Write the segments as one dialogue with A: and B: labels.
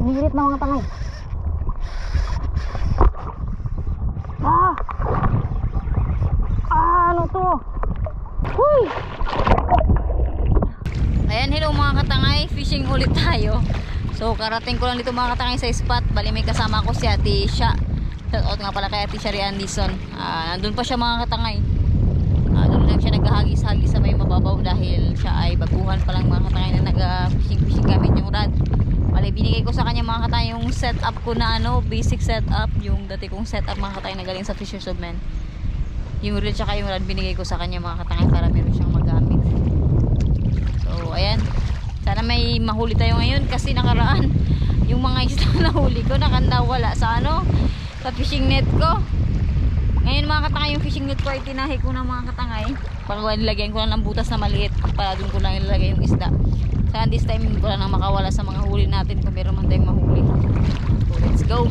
A: Umihirit na mga tangay. Ah! Ano to? Huy! Ayan, hello mga katangay. Fishing ulit tayo. So karating ko lang dito mga katangay sa spot. Bali may kasama ko si Ate Sha. Shoutout nga pala kay Ate Shari Anderson. Nandun pa siya mga katangay. Doon lang siya naghahagis-hagis sa may mababaw dahil siya ay baguhan pa lang mga katangay na nag-fishing gamit yung rod. Bali binigay ko sa kanya mga katangay yung setup ko na basic setup. Yung dati kong setup mga katangay na galing sa Fishers of Men. Yung reel tsaka yung rod binigay ko sa kanya mga katangay para meron siyang magamit. So ayan, sana may mahuli tayo ngayon kasi nakaraan yung mga isda na huli ko nakandawala sa sa fishing net ko. Ngayon mga katangay yung fishing net ko ay tinahi ko na mga katangay. Pag nilagyan ko lang ng butas na maliit para dun ko lang ilalagay yung isda. Sana this time ko lang makawala sa mga huli natin kung meron man tayong mahuli. So let's go.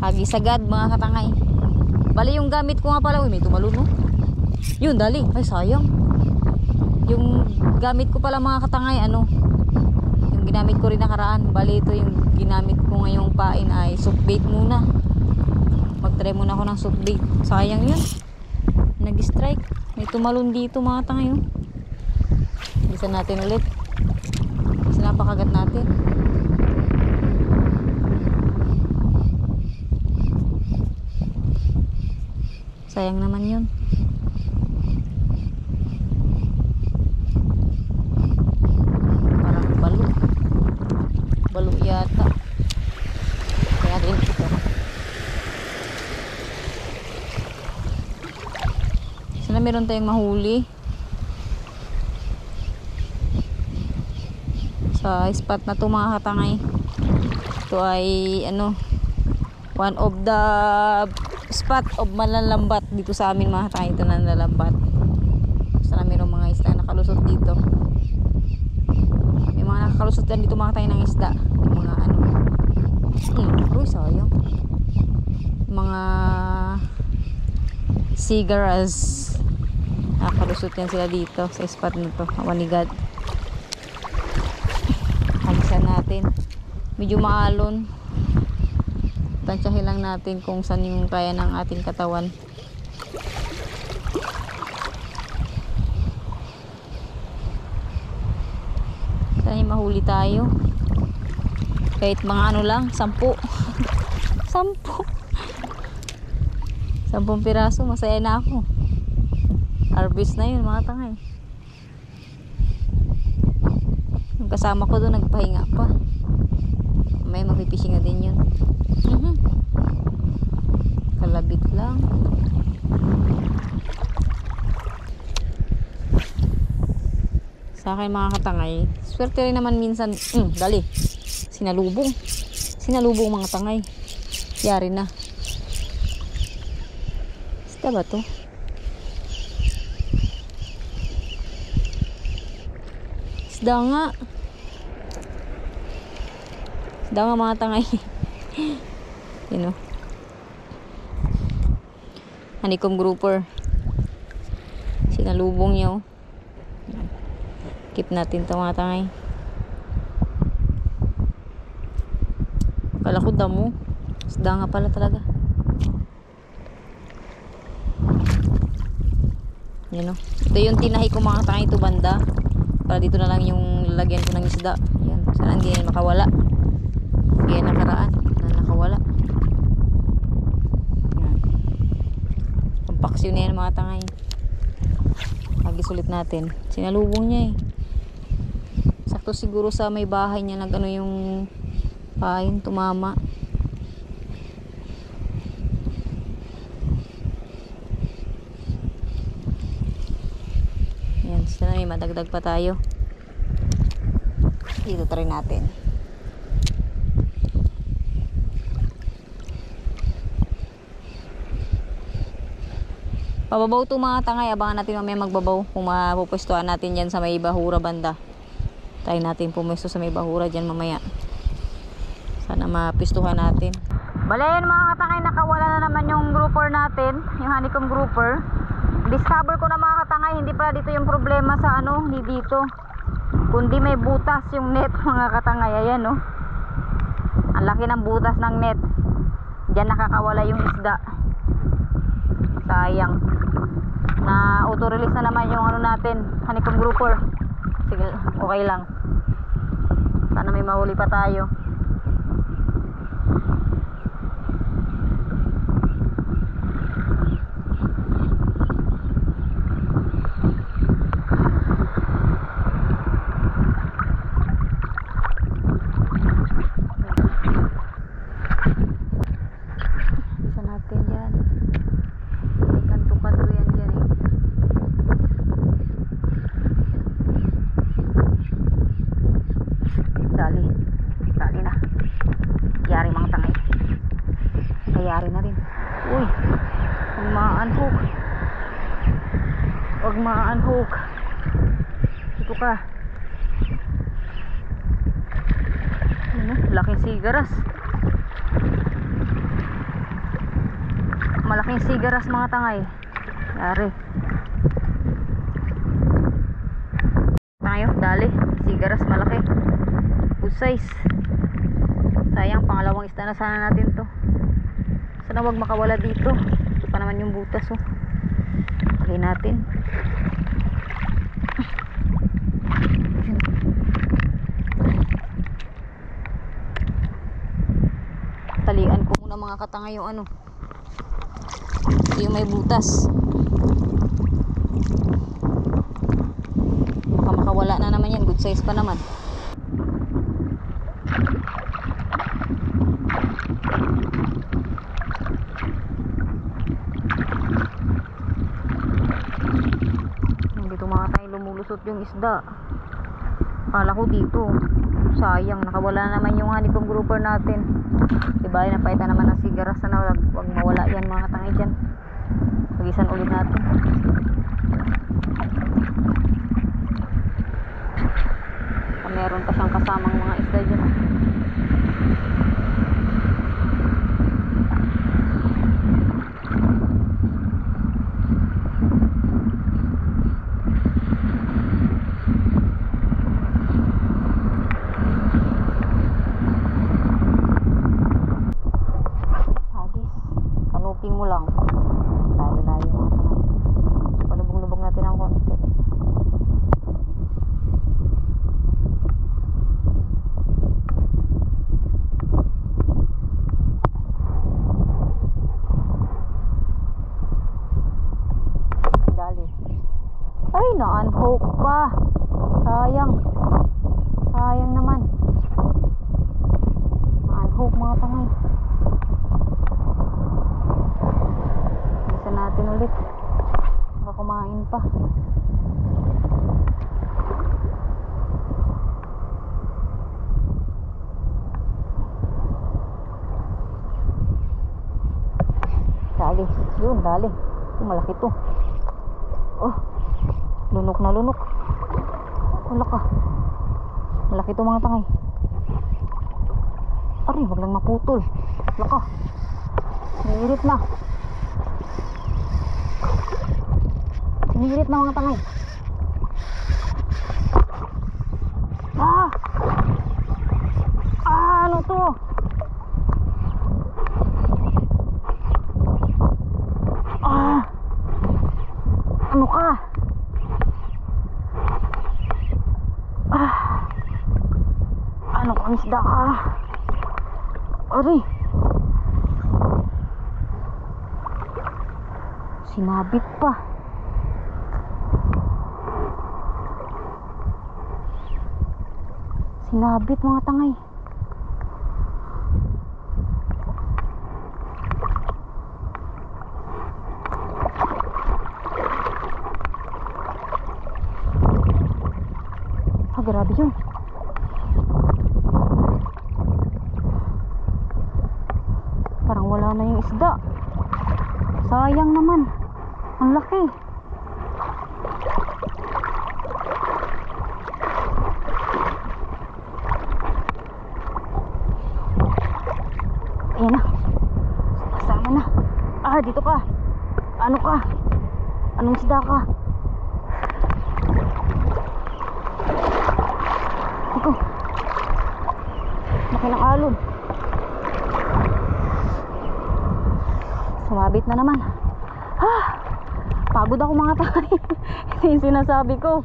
A: Hagis agad mga katangay. Bali yung gamit ko nga pala, may tumalon no. Yun dali, ay sayang. Yung gamit ko pala mga katangay yung ginamit ko rin nakaraan. Bali ito yung ginamit ko ngayong pain ay soft bait muna. Mag-try muna ako ng soft bait. Sayang yun. Nag-strike. May tumalon dito mga katangay. Bisa natin ulit. Bisa napakagat natin. Sayang naman yun. Parang balo. Balo yata. Kaya rin ito. Sana meron tayong mahuli. Sa spot na to mga katangay. Ito ay one of the spot of malalambat dito sa amin mga katangay. Ito na nalalambat. Sana mayroong mga isda nakalusot dito. May mga nakalusot yan dito mga katangay ng isda. Yung mga uy sayang. Mga sigaras. Nakalusot yan sila dito sa spot na to. Awanigad. Hagisan natin. Medyo maalon. Tansyahin lang natin kung saan yung kaya ng ating katawan. Sana yung mahuli tayo. Kahit mga lang, 10. 10 piraso, masaya na ako. Harvest na yun mga tangay. Yung kasama ko doon nagpahinga pa. May mapipising na din yun. Kalabit lang. Sa akin mga katangay, swerte rin naman minsan. Dali. Sinalubong mga tangay. Yari na. Isda ba to? Isda nga mga tangay. Honeycomb grouper. Sinalubong niya. Keep natin ito mga tangay. Kala ko damo. Isda nga pala talaga. Ito yung tinahi ko mga tangay, ito banda. Para dito na lang yung lalagyan ko ng isda. Yan. Sana hindi yan makawala. Yan nakaraan na nakawala. Yan. Pampaksyon na yan mga tangay. Hagis ulit natin. Sinalubong niya sakto siguro sa may bahay niya yung pain tumama. Yan, sana may madagdag pa tayo. Dito try natin. Pababaw to mga tangay. Abangan natin mamaya magbabaw kung mapupwestuhan natin yan sa may bahura banda. Tayo natin pumwesto sa may bahura dyan mamaya. Sana mapistuhan natin. Balayan mga katangay, nakawala na naman yung grouper natin, yung honeycomb grouper. Discover ko na mga katangay, hindi pala dito yung problema sa hindi dito. kundi may butas yung net mga katangay. Ayan oh, ang laki ng butas ng net. Diyan nakakawala yung isda. Sayang. Na auto-release na naman yung ano natin, honeycomb grouper. Sige, okay lang. Sana may mahuli pa tayo. Kayari na rin. Uy, huwag ma-unhook. Huwag ma-unhook. Ito ka. Ano, laking sigaras. Malaking sigaras mga tangay. Yari. Tayo, dali. Sigaras malaki. Good size. Sayang, pangalawang isda na sana natin to. Sana wag makawala dito. Ito pa naman yung butas oh. Lagay natin. Talian ko muna mga katangay yung ano, yung may butas. Baka makawala na naman yan. Good size pa naman. Lumusot yung isda. Akala ko dito. Sayang, nakawala naman yung honeycomb grouper natin. Diba, napaitan naman ng sigaras na wag mawala yan mga tangay dyan. Pagisan ulit natin. Meron pa siyang kasamang mga isda dyan. Mo lang layo mga tangay. Palubog-lubog natin ng konti. Dali. Ay, na-unhook pa. Sayang. Sayang naman. Na-unhook mga tangay. Natin ulit. Baka kumain pa. Dali. Yun, dali. Ito, malaki to. Oh. Lunok na lunok. Wala ka. Malaki to mga tangay. Aray, wag lang maputol. Wala ka. Niirit na. Sinirit na mga tangay. Ano to? Ano ka? Ano ka, isda ka? Aray, sinabit pa. Sinabit mga tangay. Grabe yun. Parang wala na yung isda. Sayang naman. Ang laki. Ayan na. Kasama na. Dito ka. Ano ka? Anong isda ka? Laki ng alon. Sumabit na naman. Pagod ako mga tay. Ito yung sinasabi ko.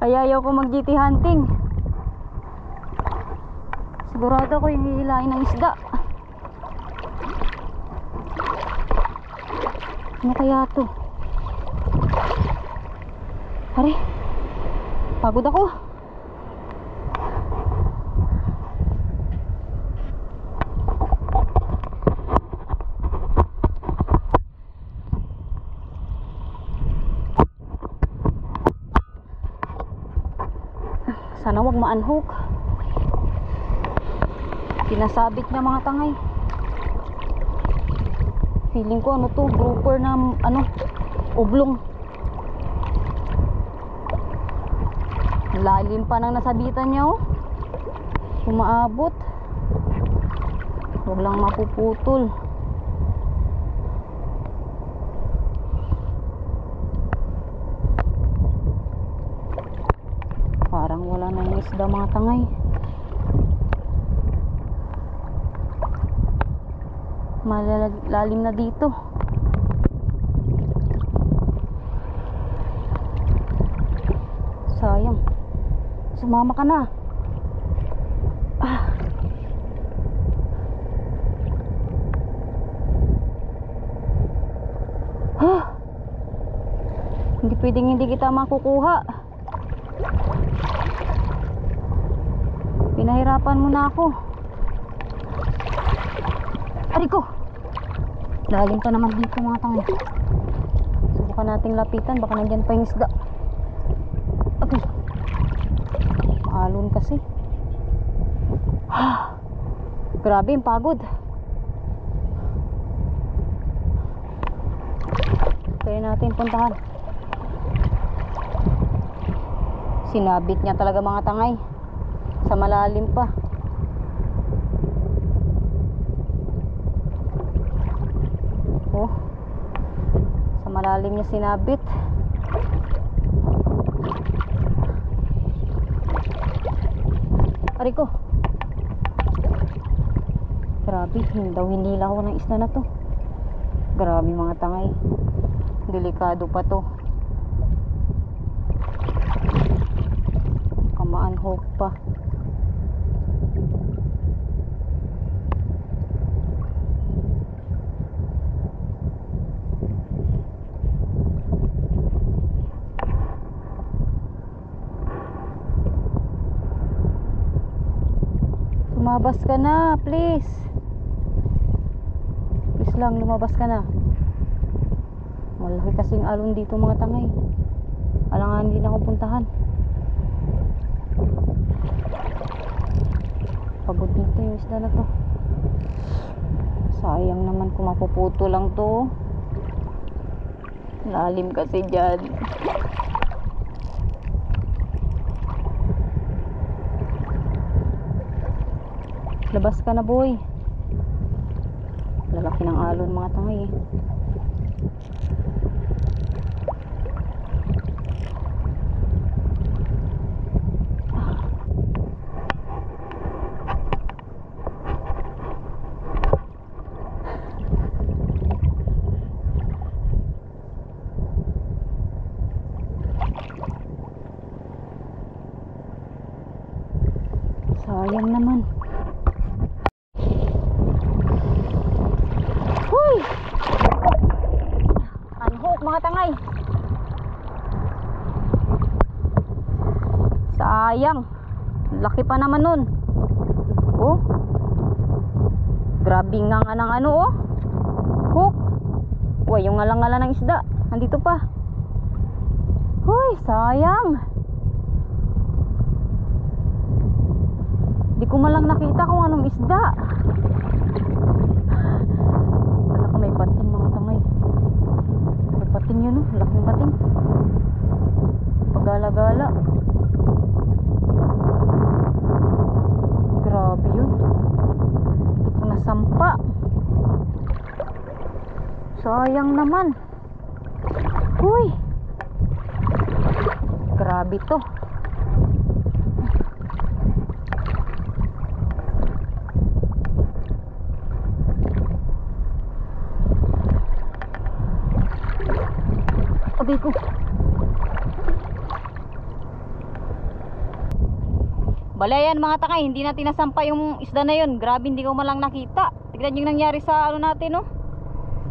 A: Kaya ayaw ko mag GT hunting. Sigurado ko yung hihilahin ng isda. Ano kaya to? Pare, pagod ako. Sana wag ma-unhook. Pinasabit niya mga tangay. Feeling ko ano to, grouper na ano, oblong. Lalim pa nang nasabitan niya oh. Umaabot. Huwag lang mapuputol. Parang wala na yung isda mga tangay. Malalim na dito. Sayang. Sumama ka na. Hindi pwedeng hindi kita makukuha. Pinahirapan mo na ako. Ariko! Lalim pa naman dito mga tangay. Subukan nating lapitan. Baka nandyan pa yung isda. Okay. Alon kasi. Grabe yung pagod. Kaya natin puntahan. Sinabit niya talaga mga tangay. Sa malalim pa. Oh. Sa malalim niya sinabit. Ariko. Grabe, hinila ako ng isda na to. Grabe mga tangay. Delikado pa to. Kamaan-hook pa. Lumabas ka na, please. Please lang, lumabas ka na. Malaki kasing alon dito mga tangay. Alangan din ako puntahan. Pagod na to yung isda na to. Sayang naman kung mapuputo lang to. Lalim kasi dyan. Labas ka na boy. Lalaki ng alon mga tangay eh. Sayang naman. Mga tangay. Sayang. Laki pa naman nun. Oh. Grabe nga ng ano oh. Hook. Uy, yung ngalang-ngala ng isda. Nandito pa. Hoy, sayang. Di ko malang nakita kung anong isda. Wala ka may pating mga tangay. Pating yun oh, laking pating. Pagala-gala. Grabe yun. Hindi ko nasampa. Sayang naman. Uy. Grabe to. Aray ko. Bala yan mga takay, hindi natin nasampa yung isda na yun. Grabe, hindi ko malang nakita. Tignan yung nangyari sa ano natin, no?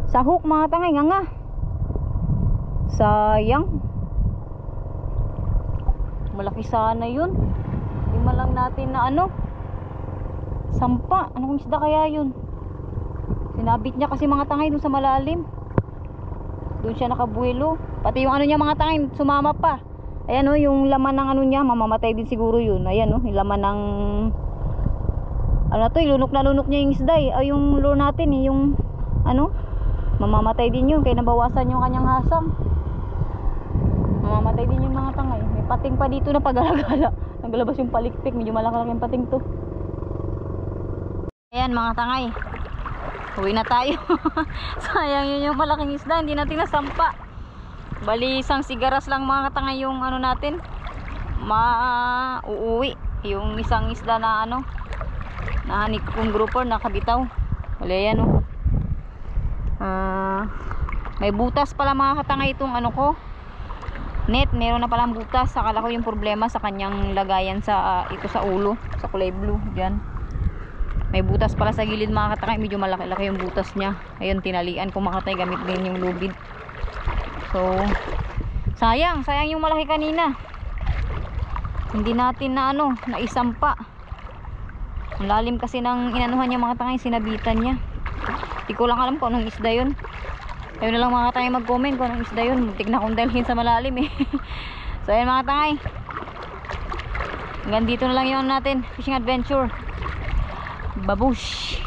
A: Sa hook mga takay, nga. Sayang. Malaki sana yun. Hindi malang natin na ano, sampa. Anong isda kaya yun? Sinabit niya kasi mga tangay dun sa malalim. Doon siya nakabuelo. Pati yung ano niya mga tangay, sumama pa. Ayan o, yung laman ng ano niya, mamamatay din siguro yun. Ayan o, yung laman ng ano na to, lunok na lunok niya yung isda eh. O yung lure natin eh, yung ano, mamamatay din yun. Kaya nabawasan yung kanyang hasang. Mamamatay din yung mga tangay. May pating pa dito na pag-alagala. Naglalabas yung palikpik, medyo malaki-laki yung pating to. Ayan mga tangay, uwi na tayo. Sayang yun yung malaking isda, hindi natin nasampa. Bali isang sigaras lang mga katangay yung ano natin uuwi. Yung isang isda na ano, na honeycomb grouper nakabitaw. Wala yan o. May butas pala mga katangay itong ano ko, net. Meron na palang butas. Akala ko yung problema sa kanyang lagayan sa ito sa ulo, sa kulay blue dyan. May butas pala sa gilid mga katangay. Medyo malaki-laki yung butas niya. Ayun, tinalian ko mga katangay gamit din yung lubid. So sayang yung malaki kanina. Hindi natin na ano, naisampa. Ang lalim kasi ng inanuhan niya mga katangay, sinabitan niya. Hindi ko lang alam kung anong isda yun. Ayun na lang mga katangay mag-comment kung anong isda yun. Muntik na akong dalhin sa malalim eh. So ayun mga katangay, hanggang dito na lang yun natin fishing adventure. Babush.